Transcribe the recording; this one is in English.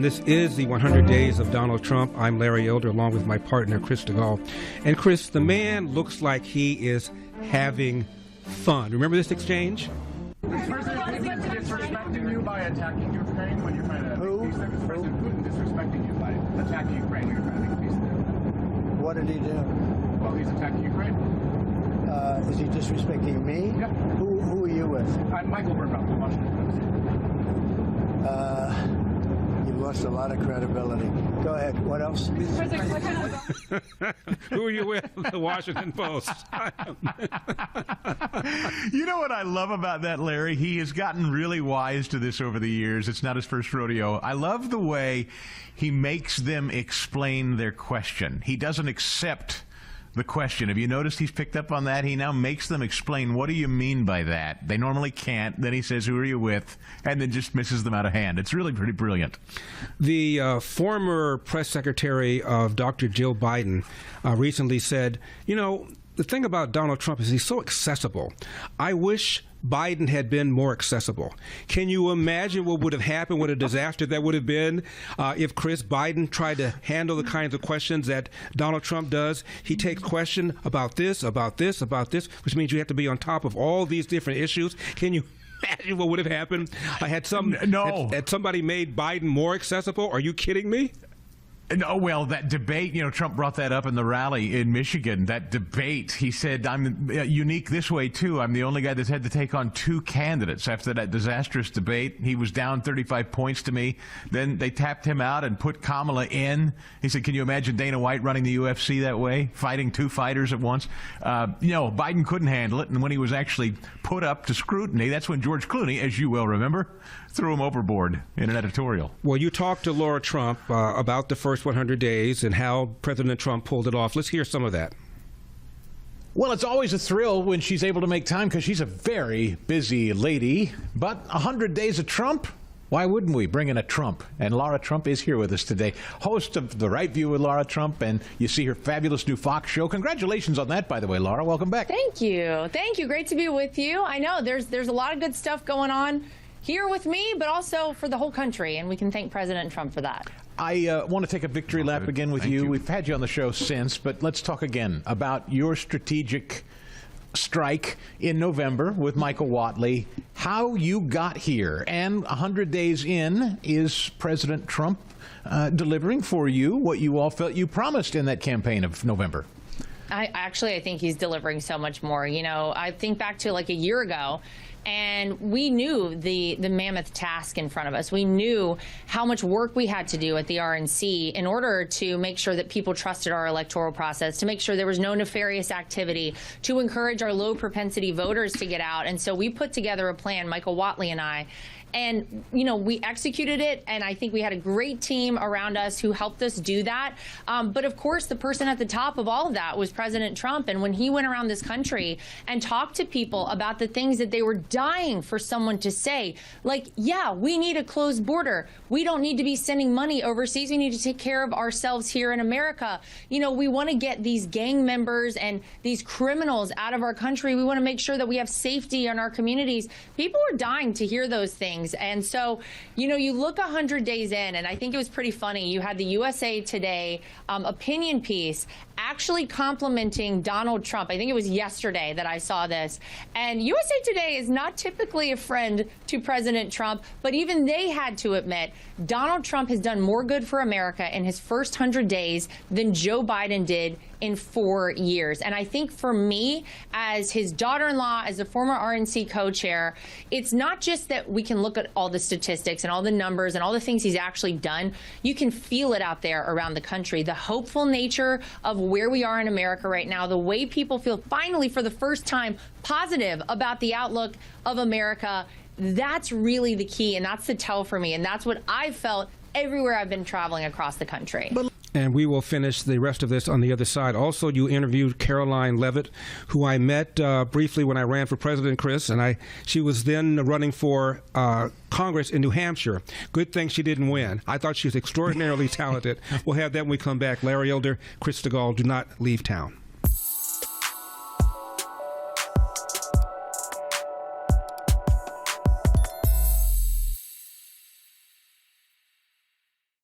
and this is the 100 Days of Donald Trump. I'm Larry Elder, along with my partner, Chris Stigall. And Chris, the man looks like he is having fun. Remember this exchange? Is President Putin disrespecting you by attacking Ukraine when you're trying to make peace there? Is President Putin disrespecting you by attacking Ukraine when you're trying to make peace there? What did he do? Well, he's attacking Ukraine. Is he disrespecting me? Yeah. Who are you with? I'm Michael Burnbaum from Washington Post. You've lost a lot of credibility. Go ahead. What else? Who are you with? The Washington Post. You know what I love about that, Larry? He has gotten really wise to this over the years. It's not his first rodeo. I love the way he makes them explain their question. He doesn't accept the question. Have you noticed he's picked up on that? He now makes them explain, what do you mean by that? They normally can't. Then he says, who are you with? And then just misses them out of hand. It's really pretty brilliant. The former press secretary of Dr. Jill Biden recently said, you know, the thing about Donald Trump is he's so accessible. I wish Biden had been more accessible. Can you imagine what would have happened, what a disaster that would have been if Chris Biden tried to handle the kinds of questions that Donald Trump does? He takes question about this, which means you have to be on top of all these different issues. Can you imagine what would have happened? Had somebody made Biden more accessible? Are you kidding me? No, well, that debate, you know, Trump brought that up in the rally in Michigan. That debate, he said, I'm unique this way, too. I'm the only guy that's had to take on two candidates after that disastrous debate. He was down 35 points to me. Then they tapped him out and put Kamala in. He said, can you imagine Dana White running the UFC that way, fighting two fighters at once? Biden couldn't handle it. And when he was actually put up to scrutiny, that's when George Clooney, as you well remember, threw him overboard in an editorial. Well, you talked to Lara Trump about the first 100 days and how President Trump pulled it off. Let's hear some of that. Well, it's always a thrill when she's able to make time because she's a very busy lady. But 100 days of Trump? Why wouldn't we bring in a Trump? And Lara Trump is here with us today, host of The Right View with Lara Trump, and you see her fabulous new Fox show. Congratulations on that, by the way, Lara. Welcome back. Thank you. Thank you. Great to be with you. I know there's a lot of good stuff going on here with me, but also for the whole country, and we can thank President Trump for that. I want to take a victory lap again with you. We've had you on the show since, but let's talk again about your strategic strike in November with Michael Whatley, how you got here. And 100 days in, is President Trump delivering for you what you all felt you promised in that campaign of November? I think he's delivering so much more. You know, I think back to like a year ago, and we knew the mammoth task in front of us. We knew how much work we had to do at the RNC in order to make sure that people trusted our electoral process, to make sure there was no nefarious activity, to encourage our low propensity voters to get out. And so we put together a plan, Michael Whatley and I. And, you know, we executed it, and I think we had a great team around us who helped us do that. But, of course, the person at the top of all of that was President Trump. And when he went around this country and talked to people about the things that they were dying for someone to say, like, yeah, we need a closed border. We don't need to be sending money overseas. We need to take care of ourselves here in America. You know, we want to get these gang members and these criminals out of our country. We want to make sure that we have safety in our communities. People are dying to hear those things. And so, you know, you look 100 days in, and I think it was pretty funny. You had the USA Today opinion piece actually complimenting Donald Trump. I think it was yesterday that I saw this. And USA Today is not typically a friend to President Trump, but even they had to admit Donald Trump has done more good for America in his first 100 days than Joe Biden did in 4 years. And I think for me, as his daughter-in-law, as a former RNC co-chair, it's not just that we can look at all the statistics and all the numbers and all the things he's actually done. You can feel it out there around the country. The hopeful nature of where we are in America right now, the way people feel finally for the first time positive about the outlook of America, that's really the key, and that's the tell for me. And that's what I've felt everywhere I've been traveling across the country. And we will finish the rest of this on the other side. Also, you interviewed Caroline Leavitt, who I met briefly when I ran for president, Chris, and she was then running for Congress in New Hampshire. Good thing she didn't win. I thought she was extraordinarily talented. We'll have that when we come back. Larry Elder, Chris Stigall, do not leave town.